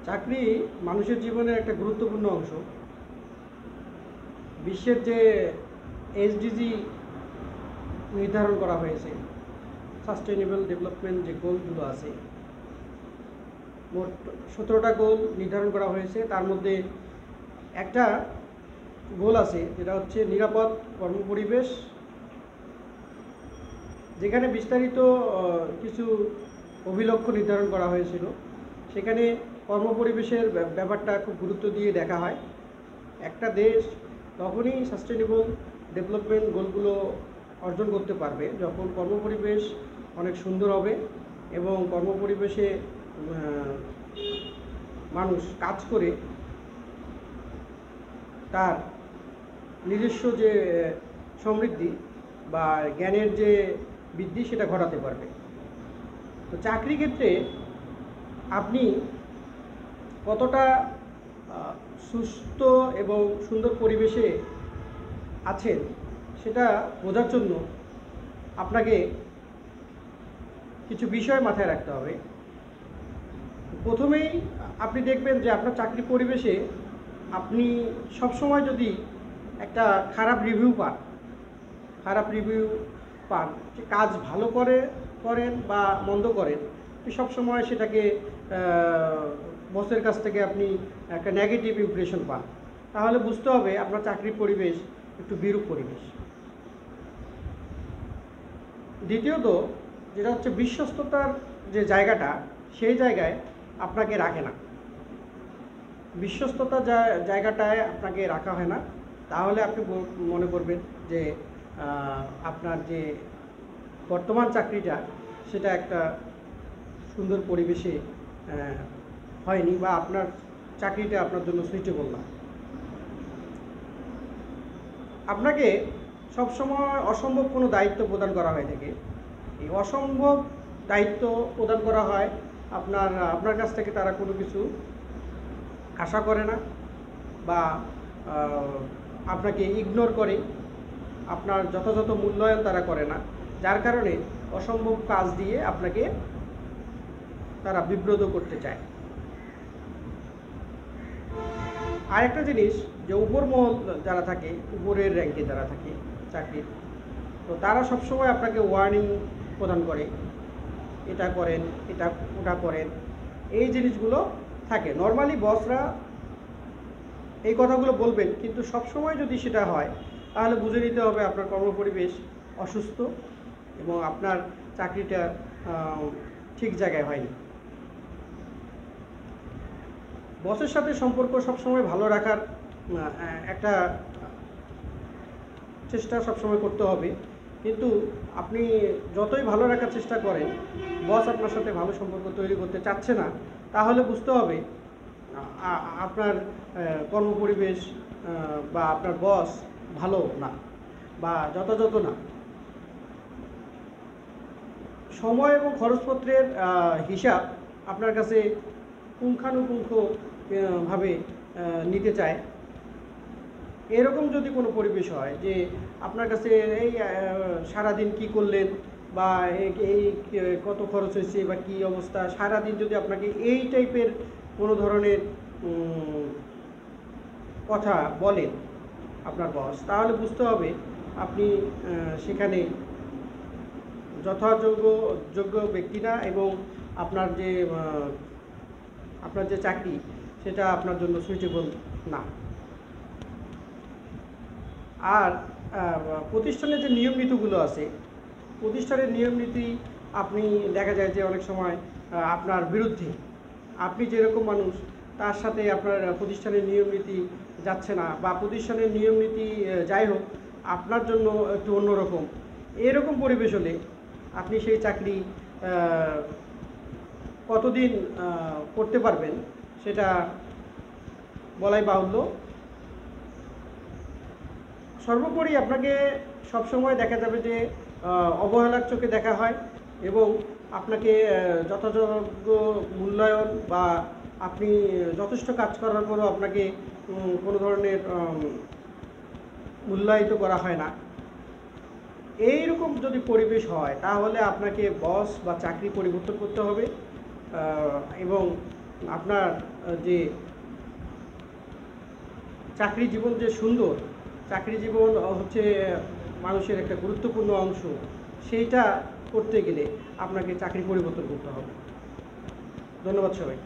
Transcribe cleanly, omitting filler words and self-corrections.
চাকরি মানুষের জীবনের একটা গুরুত্বপূর্ণ অংশ। বিশ্বের যে এসডিজি নির্ধারণ করা হয়েছে, সাস্টেইনেবল ডেভেলপমেন্ট যে গোলগুলো আছে, মোট 17টা গোল নির্ধারণ করা হয়েছে। তার মধ্যে একটা গোল আছে যেটা হচ্ছে নিরাপদ কর্মপরিবেশ, যেখানে বিস্তারিত কিছু অভিলক্ষ্য নির্ধারণ করা হয়েছিল। সেখানে কর্মপরিবেশের ব্যাপারটা খুব গুরুত্ব দিয়ে দেখা হয়। একটা দেশ তখনই সাস্টেইনেবল ডেভেলপমেন্ট গোলগুলো অর্জন করতে পারবে যখন কর্মপরিবেশ অনেক সুন্দর হবে এবং কর্মপরিবেশে মানুষ কাজ করে তার নিজস্ব যে সমৃদ্ধি বা জ্ঞানের যে বৃদ্ধি সেটা ঘটাতে পারবে। তো চাকরি ক্ষেত্রে আপনি কতটা সুস্থ এবং সুন্দর পরিবেশে আছেন সেটা বোঝার জন্য আপনাকে কিছু বিষয় মাথায় রাখতে হবে। প্রথমেই আপনি দেখবেন যে আপনার চাকরি পরিবেশে আপনি সবসময় যদি একটা খারাপ রিভিউ পান যে কাজ ভালো করেন বা মন্দ করেন, সবসময় সেটাকে বসের কাছ থেকে আপনি একটা নেগেটিভ ইমপ্রেশন পান, তাহলে বুঝতে হবে আপনার চাকরির পরিবেশ একটু বিরূপ পরিবেশ। দ্বিতীয়ত যেটা হচ্ছে বিশ্বস্ততার যে জায়গাটা, সেই জায়গায় আপনাকে রাখে না। বিশ্বস্ততার জায়গাটায় আপনাকে রাখা হয় না, তাহলে আপনি মনে করবেন যে আপনার যে বর্তমান চাকরিটা সেটা একটা সুন্দর পরিবেশে হয়নি বা আপনার চাকরিটা আপনার জন্য সুইটেবল না। আপনাকে সবসময় অসম্ভব কোনো দায়িত্ব প্রদান করা হয়ে থাকে। এই অসম্ভব দায়িত্ব প্রদান করা হয় আপনার কাছ থেকে তারা কোনো কিছু আশা করে না বা আপনাকে ইগনোর করে, আপনার যথাযথ মূল্যায়ন তারা করে না, যার কারণে অসম্ভব কাজ দিয়ে আপনাকে তারা বিব্রত করতে চায়। আরেকটা জিনিস যে উপর মহল যারা থাকে, উপরের র্যাঙ্কে যারা থাকে চাকরির, তো তারা সবসময় আপনাকে ওয়ার্নিং প্রদান করে, এটা করেন, ওটা করেন, এই জিনিসগুলো থাকে। নর্মালি বসরা এই কথাগুলো বলবেন, কিন্তু সবসময় যদি সেটা হয় তাহলে বুঝে নিতে হবে আপনার কর্মপরিবেশ অসুস্থ এবং আপনার চাকরিটা ঠিক জায়গায় হয়নি। বসের সাথে সম্পর্ক সবসময় ভালো রাখার একটা চেষ্টা সবসময় করতে হবে, কিন্তু আপনি যতই ভালো রাখার চেষ্টা করেন, বস আপনার সাথে ভালো সম্পর্ক তৈরি করতে চাচ্ছে না, তাহলে বুঝতে হবে আপনার কর্মপরিবেশ বা আপনার বস ভালো না বা যথাযথ না। সময় এবং খরচপত্রের হিসাব আপনার কাছে পুঙ্খানুপুঙ্খভাবে নিতে চায়। এরকম যদি কোনো পরিবেশ হয় যে আপনার কাছে এই সারাদিন কি করলেন বা এই কত খরচ হয়েছে বা কী অবস্থা, সারাদিন যদি আপনাকে এই টাইপের কোনো ধরনের কথা বলেন আপনার বস, তাহলে বুঝতে হবে আপনি সেখানে যোগ্য ব্যক্তি না এবং আপনার যে চাকরি সেটা আপনার জন্য সুইটেবল না। আর প্রতিষ্ঠানের যে নিয়ম নীতিগুলো আছে, প্রতিষ্ঠানের নিয়ম নীতি আপনি দেখা যায় যে অনেক সময় আপনার বিরুদ্ধে, আপনি যেরকম মানুষ তার সাথে আপনার প্রতিষ্ঠানের নিয়ম নীতি যাচ্ছে না, বা প্রতিষ্ঠানের নিয়ম নীতি যাই হোক আপনার জন্য একটু অন্যরকম, এরকম পরিবেশ হলে আপনি সেই চাকরি কতদিন করতে পারবেন সেটা বলাই বাহুল্য। সর্বোপরি আপনাকে সবসময় দেখা যাবে যে অবহেলার চোখে দেখা হয় এবং আপনাকে যথাযোগ্য মূল্যায়ন বা আপনি যথেষ্ট কাজ করার পরও আপনাকে কোনো ধরনের মূল্যায়িত করা হয় না। এইরকম যদি পরিবেশ হয় তাহলে আপনাকে বস বা চাকরি পরিবর্তন করতে হবে এবং আপনার যে চাকরি জীবন যে সুন্দর, চাকরি জীবন হচ্ছে মানুষের একটা গুরুত্বপূর্ণ অংশ, সেইটা করতে গেলে আপনাকে চাকরি পরিবর্তন করতে হবে। ধন্যবাদ সবাই।